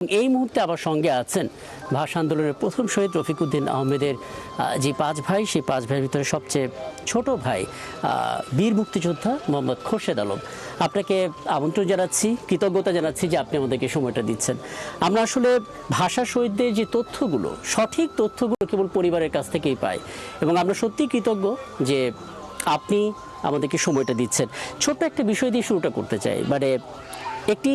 এই মুহূর্তে আবার সঙ্গে আছেন ভাষা আন্দোলনের প্রথম শহীদ রফিকুদ্দিন আহমেদের যে 5 ভাই, সেই 5 ভাইয়ের ভিতরে সবচেয়ে ছোট ভাই বীর মুক্তিযোদ্ধা মোহাম্মদ খোরশেদ আলম। আপনাকে আমন্ত্রণ জানাচ্ছি, কৃতজ্ঞতা জানাচ্ছি যে আপনি আমাদেরকে সময়টা দিচ্ছেন। আমরা আসলে ভাষা শহীদদের যে তথ্যগুলো, সঠিক তথ্যগুলো কেবল পরিবারের কাছ থেকেই পাই, এবং আমরা সত্যিই কৃতজ্ঞ যে আপনি আমাদেরকে সময়টা দিচ্ছেন। ছোট্ট একটা বিষয় দিয়ে শুরুটা করতে চাই, মানে একটি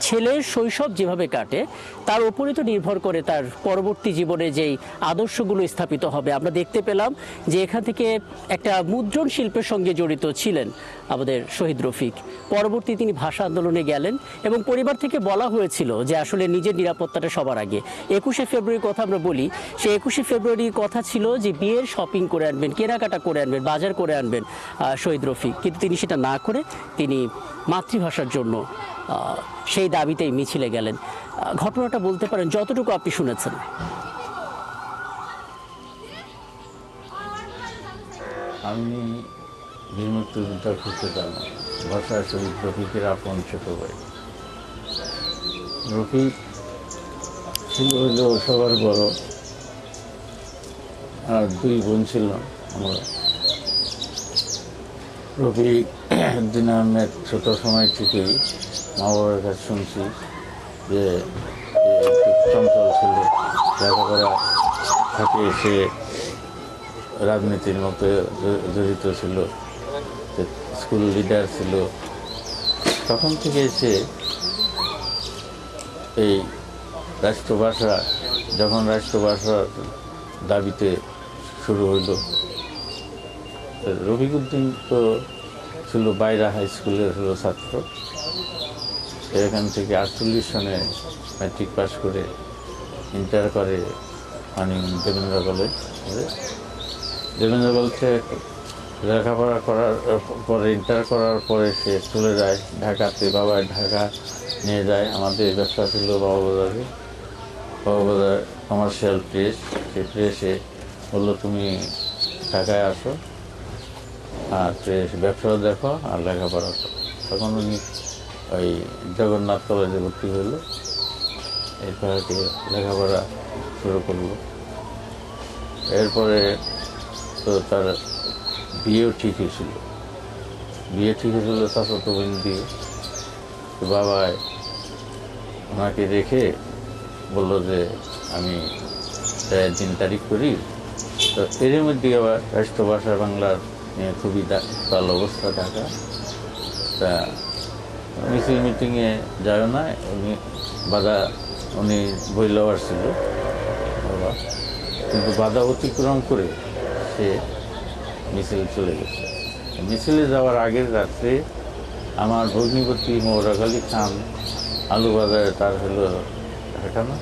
ছেলের শৈশব যেভাবে কাটে তার উপরে তো নির্ভর করে তার পরবর্তী জীবনে যেই আদর্শগুলো স্থাপিত হবে। আমরা দেখতে পেলাম যে এখান থেকে একটা মুদ্রণ শিল্পের সঙ্গে জড়িত ছিলেন আমাদের শহীদ রফিক। পরবর্তী তিনি ভাষা আন্দোলনে গেলেন এবং পরিবার থেকে বলা হয়েছিল যে আসলে নিজের নিরাপত্তাটা সবার আগে। 21শে ফেব্রুয়ারির কথা আমরা বলি, সেই 21শে ফেব্রুয়ারির কথা ছিল যে বিয়ের শপিং করে আনবেন, কেনাকাটা করে আনবেন, বাজার করে আনবেন শহীদ রফিক, কিন্তু তিনি সেটা না করে তিনি মাতৃভাষার জন্য সেই দাবিতেই মিছিলে গেলেন। ঘটনাটা বলতে পারেন যতটুকু আপনি শুনেছেন। আমি বীর মুক্তিযোদ্ধা খোরশেদ আলম, ভাষা শহীদ রফিকের আপন ছোট ভাই। রফিক ছিল হইল সবার বড়, আর 2 বোন ছিল আমরা। রফিক একদিন আমি ছোট সময় থেকেই মা বাবার কাছে শুনছি যে চঞ্চল ছিল, লেখাপড়া থাকে, সে রাজনীতির মতো জড়িত ছিল, স্কুল লিডার ছিল। তখন থেকে সে এই রাষ্ট্রভাষা, যখন রাষ্ট্রভাষার দাবিতে শুরু হইল, রফিকুদ্দিন তো ছিল বাইরা হাই স্কুলের হলো ছাত্র। এখান থেকে 48 সনে ম্যাট্রিক পাস করে ইন্টার করে দেবেন্দ্র কলেজ। দেবেন্দ্র কলেজে লেখাপড়া করার পরে, ইন্টার করার পরে সে চলে যায় ঢাকাতে। বাবা ঢাকা নিয়ে যায়। আমাদের ব্যবসা ছিল বাবাবাজারে, বাবাবাজার কমার্শিয়াল প্রেস। সেই প্রেসে বললো তুমি ঢাকায় আসো আর প্রেস ব্যবসাও দেখো আর লেখাপড়া করো। তখন উনি ওই জগন্নাথ কলেজে ভর্তি হইল, এরপরে লেখাপড়া শুরু করলো। এরপরে তো তার বিয়েও ঠিক হয়েছিল। বিয়ে ঠিক হয়েছিল চাচাতো বোন দিয়ে। তো বাবায় ওনাকে রেখে বললো যে আমি 3 তারিখ করি। তো এর মধ্যে আবার রাষ্ট্রভাষা বাংলার নিয়ে খুবই তাল অবস্থা ঢাকা। তা মিছিল মিটিংয়ে যায় না, উনি বাধা, উনি বই লওয়ার ছিল বাবা, কিন্তু বাধা অতিক্রম করে সে মিছিল চলে গেছে। মিছিলে যাওয়ার আগের রাত্রে আমার ভগ্নিপতি মোবারক আলী খান আলুবাজারে তার হলো ঠিকানা,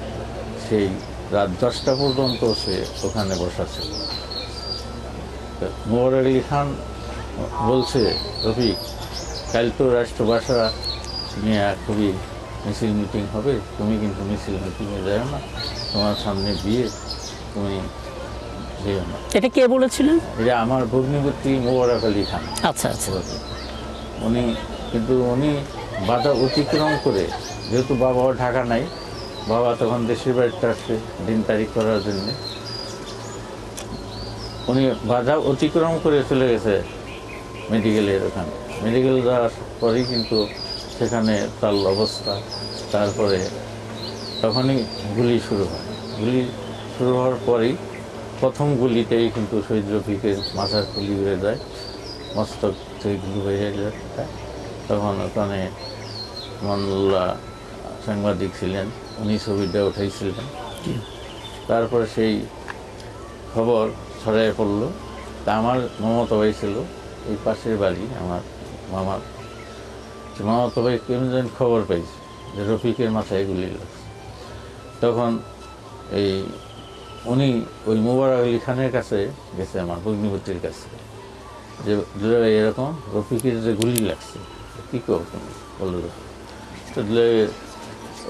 সেই রাত 10টা পর্যন্ত সে ওখানে বসা ছিল। মোবারক আলী খান বলছে, রফিক কাল তো রাষ্ট্রভাষা নিয়ে খুবই মিছিল মিটিং হবে, তুমি কিন্তু মিছিল মিটিংয়ে যাও না, তোমার সামনে বিয়ে, তুমি যেও না। এটা কে বলেছিলেন? এটা আমার ভগ্নিপতি মোবারক আলী খান। আচ্ছা আচ্ছা। উনি বাধা অতিক্রম করে, যেহেতু বাবাও ঢাকা নাই, বাবা তখন দেশের বাড়িতে আসছে 3 তারিখ করার জন্য, উনি বাধা অতিক্রম করে চলে গেছে মেডিকেলের ওখানে। মেডিকেল যাওয়ার পরেই কিন্তু সেখানে তার অবস্থা। তারপরে তখনই গুলি শুরু হয়। গুলি শুরু হওয়ার পরেই প্রথম গুলিতেই কিন্তু শহীদ রফিকের মাথার গুলি হয়ে যায়, মস্তক থেকে গুলি হয়ে যায়। তখন ওখানে মনুল্লাহ সাংবাদিক ছিলেন, উনি ছবিটা উঠাইছিলেন। তারপরে সেই খবর ছড়াইয়ে পড়লো। তা আমার মামাতো ভাই ছিল এই পাশের বাড়ি, আমার মামাতো ভাই কেমন যেন খবর পাইছে যে রফিকের মাথায় গুলি লাগছে। তখন উনি ওই মোবারক আলী খানের কাছে গেছে, আমার ভগ্নিপতির কাছে, যে এরকম রফিকের যে গুলি লাগছে, কী করো তুমি, বললো। তো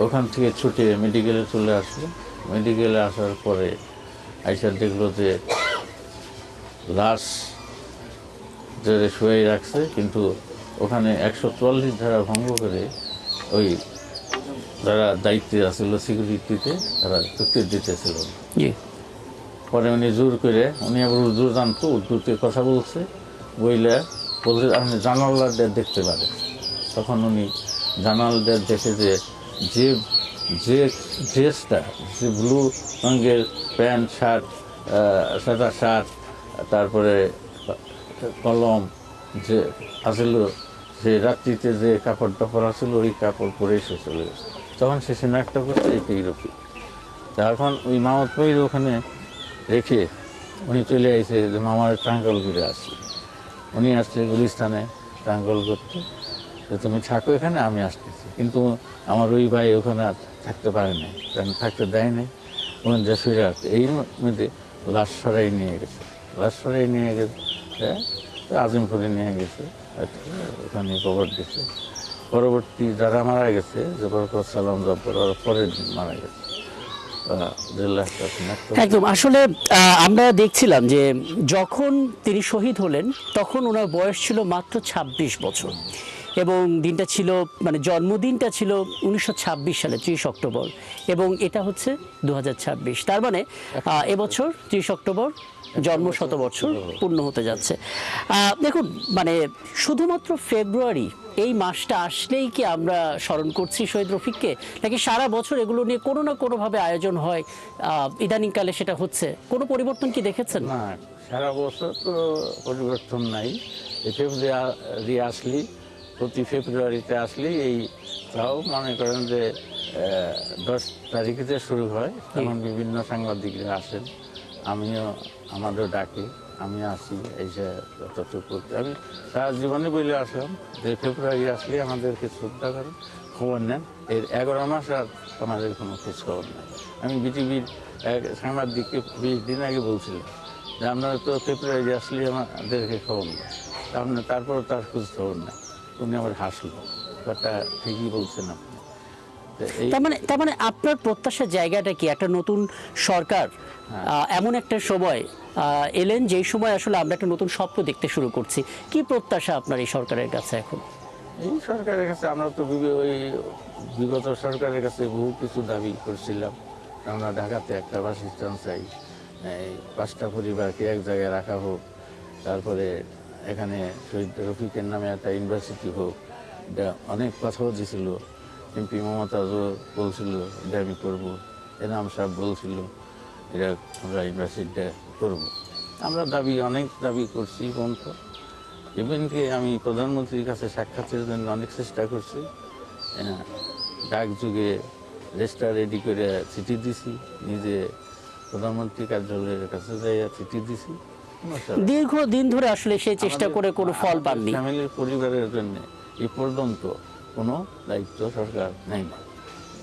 ওখান থেকে ছুটে মেডিকেলে চলে আসলো। মেডিকেলে আসার পরে আইসা দেখলো যে লাশ যে শুয়ে রাখছে, কিন্তু ওখানে 144 ধারা ভঙ্গ করে ওই যারা দায়িত্বে আছিল সিকিউরিটিতে, তারা চুক্তি দিতেছিল না। জি। পরে উনি জোর করে, উনি আবার উর্দু জানতো, উর্দুতে কথা বলছে, বইলে বলছে আপনি জানালাটা দেখতে পারেন। তখন উনি জানালাটা দেখে যে যে ড্রেসটা, যে ব্লু রঙের প্যান্ট শার্ট, সাদা শার্ট, তারপরে কলম যে আসছিল, যে রাত্রিতে যে কাপড়টা পরা ছিল ওই কাপড় পরে সে চলে গেছে। তখন সে শনাক্ত করছে এটাই রফিক। এখন ওই মামদ ভাইয়ের ওখানে রেখে উনি চলে আসছে যে মামার ট্রাঙ্গল করে আসছে। উনি আসছে গুলিস্তানে ট্রাঙ্গল করতে, যে তুমি থাকো এখানে, আমি আসতেছি। কিন্তু আমার ওই ভাই ওখানে আর থাকতে পারে নাই, কারণ থাকতে দেয় নাই, ওখানে যে শুয়ে আসছে। এই মধ্যে লাশ সরাই নিয়ে গেছে, লাশ সরাই নিয়ে গেছে আজিমপুরে নিয়ে গেছে, ওখানে কবর দিচ্ছে। পরবর্তী যারা মারা গেছে, যে বরকত সালাম জব্বর, ওরা পরের দিন মারা গেছে। একদম। আসলে আমরা দেখছিলাম যে যখন তিনি শহীদ হলেন তখন ওনার বয়স ছিল মাত্র ২৬ বছর, এবং দিনটা ছিল, মানে জন্মদিনটা ছিল ১৯২৬ সালে ৩০ অক্টোবর, এবং এটা হচ্ছে ২০২৬। তার মানে এবছর ৩০ অক্টোবর জন্ম শতবর্ষ পূর্ণ হতে যাচ্ছে। দেখুন, মানে শুধুমাত্র ফেব্রুয়ারি এই মাসটা আসলেই কি আমরা স্মরণ করছি শহীদ রফিককে, নাকি সারা বছর এগুলো নিয়ে কোনো না কোনোভাবে আয়োজন হয়? ইদানিংকালে সেটা হচ্ছে, কোনো পরিবর্তন কি দেখেছেন? না, সারা বছর তো পরিবর্তন নাই। এই ফেব্রুয়ারি আসলি, প্রতি ফেব্রুয়ারিতে আসলি এই, তাও মনে করেন যে 10 তারিখে শুরু হয়, তখন বিভিন্ন সাংবাদিকরা আসেন, আমিও, আমাদের ডাকি, আমি আসি, এসে যতটুকু করতে। আমি সারা জীবনে বলে আসলাম যে ফেব্রুয়ারি আসলে আমাদেরকে শ্রদ্ধা করেন, খবর নেন। এর 11 মাস আর আমাদের কোনো খোঁজ খবর নেই। আমি বিটিভির এক সাংবাদিককে 20 দিন আগে বলছিলাম যে আপনারা তো ফেব্রুয়ারি আসলে আমাদেরকে খবর নেন, তারপর তার খোঁজ খবর নেই। উনি আবার হাসলো, ব্যাপারটা ঠিকই বলছেন আপনি। তার মানে আপনার প্রত্যাশার জায়গাটা কি, একটা নতুন সরকার এমন একটা সময় এলেন যেই সময় আসলে আমরা একটা নতুন স্বপ্ন দেখতে শুরু করছি, কি প্রত্যাশা আপনার এই সরকারের কাছে এখন? এই সরকারের কাছে আমরা তো ওই বিগত সরকারের কাছে বহু কিছু দাবি করছিলাম। আমরা ঢাকাতে একটা বাসস্থান চাই, এই 5টা পরিবারকে এক জায়গায় রাখা হোক, তারপরে এখানে শহীদ রফিকের নামে একটা ইউনিভার্সিটি হোক। এটা অনেক কথাও দিয়েছিল, এমপি মমতাজও বলছিল এটা আমি করবো, এনাম সাহেব বলছিল এটা আমরা ইউনিভার্সিটিটা করবো। আমরা অনেক দাবি করছি পর্যন্ত। ইভেনকে আমি প্রধানমন্ত্রীর কাছে সাক্ষাতের জন্য অনেক চেষ্টা করছি, ডাক যুগে রেজিস্টার রেডি করে চিঠি দিছি, নিজে প্রধানমন্ত্রী কার্যালয়ের কাছে যাই চিঠি দিছি। দীর্ঘদিন ধরে আসলে সেই চেষ্টা করে কোনো ফল পাননি। ফ্যামিলির পরিবারের জন্য এই পর্যন্ত কোনো দায়িত্ব সরকার নেয় না।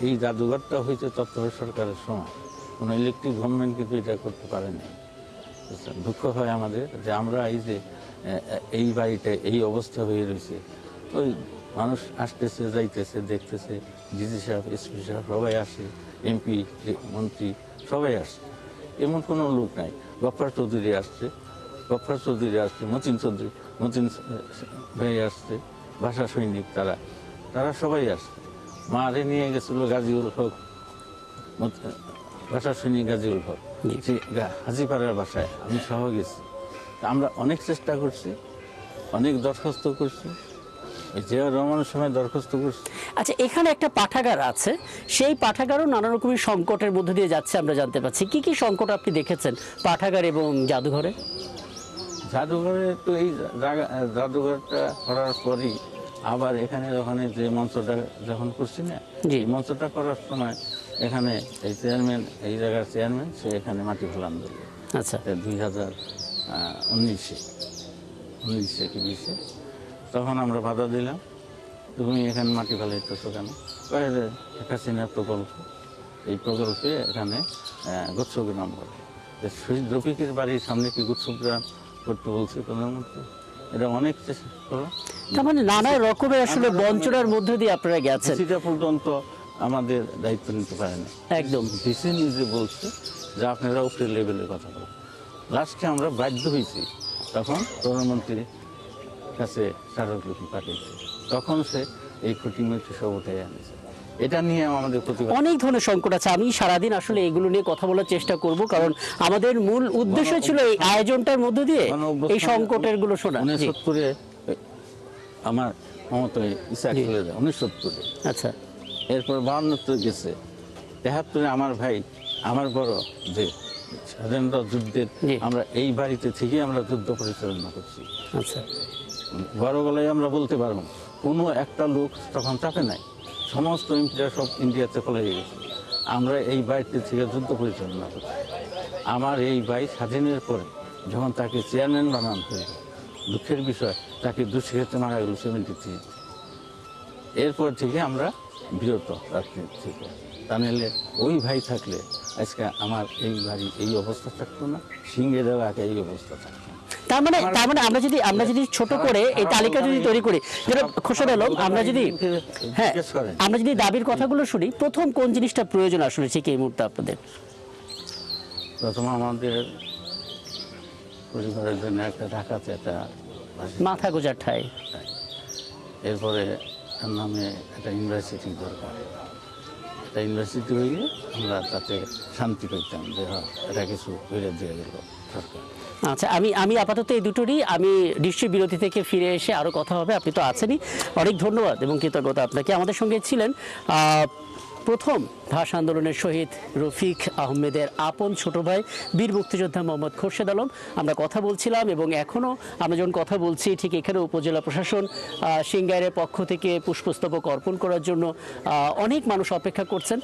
এই জাদুঘরটা হয়েছে তত্ত্বাবধায়ক সরকারের সময়, কোনো ইলেকট্রিক গভর্নমেন্ট কিন্তু এটা করতে পারেনি। দুঃখ হয় আমাদের যে আমরা এই যে এই বাড়িটা এই অবস্থা হয়ে রয়েছে, ওই মানুষ আসতেছে যাইতেছে দেখতেছে, ডিসি সাহেব, এসপি সাহেব সবাই আসে, এমপি মন্ত্রী সবাই আসছে, এমন কোনো লোক নাই। গফফার চৌধুরী আসছে, মতিন ভাই আসছে, ভাষা সৈনিক, তারা সবাই আসছে। মারে নিয়ে গেছিল গাজীউল হক, ভাষা সৈনিক গাজীউল হক, হাজিপাড়ার বাসায় আমি সহ গেছি। আমরা অনেক চেষ্টা করছি, অনেক দরখাস্ত করছি, জিয়াউর রহমানের সময় দরখাস্ত করছি। আচ্ছা, এখানে একটা পাঠাগার আছে, সেই পাঠাগারও নানা রকমের সংকটের মধ্যে দিয়ে যাচ্ছে আমরা জানতে পাচ্ছি। কি কি সংকট আপনি দেখেছেন পাঠাগার এবং জাদুঘরে? জাদুঘরে তো এই জাদুঘরটা করার পরই আবার এখানে ওখানে যে মঞ্চটা যখন করছি না, এই মঞ্চটা করার সময় এখানে এই চেয়ারম্যান, এই জায়গার চেয়ারম্যান, সে এখানে মাটি ফেলান দিল। আচ্ছা, 2019 কি 20-এ, তখন আমরা বাধা দিলাম, তুমি এখানে মাটি ফেলাইতেছো কেন? বাইরে হাসিনা প্রকল্প, এই প্রকল্পে এখানে গুচ্ছগ্রাম করে। শহীদ রফিকের বাড়ির সামনে কি গুচ্ছগ্রাম করতে বলছে প্রধানমন্ত্রী? এটা অনেক চেষ্টা করো। তার মানে নানা রকমের আসলে বঞ্চনার মধ্যে দিয়ে আপনারা গেছেন। সেটা পর্যন্ত আমাদের দায়িত্ব নিতে পারে না। একদম ডিসি নিজে বলছে যে আপনারা উপরে লেভেলের কথা বলেন। লাস্টে আমরা বাধ্য হয়েছি, তখন প্রধানমন্ত্রীর কাছে স্মারকলিপি পাঠিয়েছে, তখন সে এই খুঁটিমুটি সব উঠে আনেছে। এটা নিয়ে আমাদের প্রতিবাদ। অনেক ধরনের সংকট আছে, আমি সারাদিন আসলে এগুলো নিয়ে কথা বলার চেষ্টা করব, কারণ আমাদের মূল উদ্দেশ্য ছিল এই আয়োজনটার মধ্য দিয়ে এই সংকটের গুলো শোনা। জি। 69-এ আমার মমতা ইসা চলে যায় 69-এ। আচ্ছা, এরপর 52-তে গেছে, 73-এ আমার ভাই, আমার বড় যে স্বাধীনতা যুদ্ধের, জি। আমরা এই বাড়িতে থেকে আমরা যুদ্ধ পরিচালনা করছি। আচ্ছা, বড় গলায় আমরা বলতে পারবো, কোনো একটা লোক তখন চাপে নাই, সমস্ত এমপিরা সব ইন্ডিয়াতে চলে গেছে, আমরা এই বাড়িতে থেকে যুদ্ধ পরিচালনা করছি। আমার এই ভাই স্বাধীনের পরে যখন তাকে চেয়ারম্যান বানানো হয়েছে, দুঃখের বিষয় তাকে দুঃখে ক্ষেত্রে মারা গেল 73। এরপর থেকে আমরা বিরত রাজনীতি থেকে, তা নাহলে ওই ভাই থাকলে আজকে আমার এই বাড়ি এই অবস্থা থাকতো না, সিংহের এলাকায় এই অবস্থা থাকতো না। তার মানে আমরা যদি ছোট করে এই তালিকা যদি তৈরি করি, যেটা খোরশেদ আলম, আমরা যদি হ্যাঁ জিজ্ঞেস করেন। আমরা যদি দাবির কথাগুলো শুনি, প্রথম কোন জিনিসটা প্রয়োজন আসলে ঠিক এই মুহূর্তে আপনাদের? প্রথম আমাদের পরিবারের জন্য একটা ঢাকাতে একটা মাথা গোজার ঠাই। এরপরে তার নামে একটা ইউনিভার্সিটি দরকার। একটা ইউনিভার্সিটি হইলে আমরা তাতে শান্তি পেতাম যে হ্যাঁ এটা কিছু হইলে দিয়ে গেল সরকার। আচ্ছা, আমি আপাতত এই দুটোরই, আমি নিশ্চয়ই বিরতি থেকে ফিরে এসে আরও কথা হবে। আপনি তো আছেনই, অনেক ধন্যবাদ এবং কৃতজ্ঞতা আপনাকে। আমাদের সঙ্গে ছিলেন প্রথম ভাষা আন্দোলনের শহীদ রফিক আহমেদের আপন ছোট ভাই বীর মুক্তিযোদ্ধা মোহাম্মদ খোরশেদ আলম। আমরা কথা বলছিলাম এবং এখনও আমরা যখন কথা বলছি ঠিক এখানে উপজেলা প্রশাসন সিংগাইরের পক্ষ থেকে পুষ্পস্তবক অর্পণ করার জন্য অনেক মানুষ অপেক্ষা করছেন।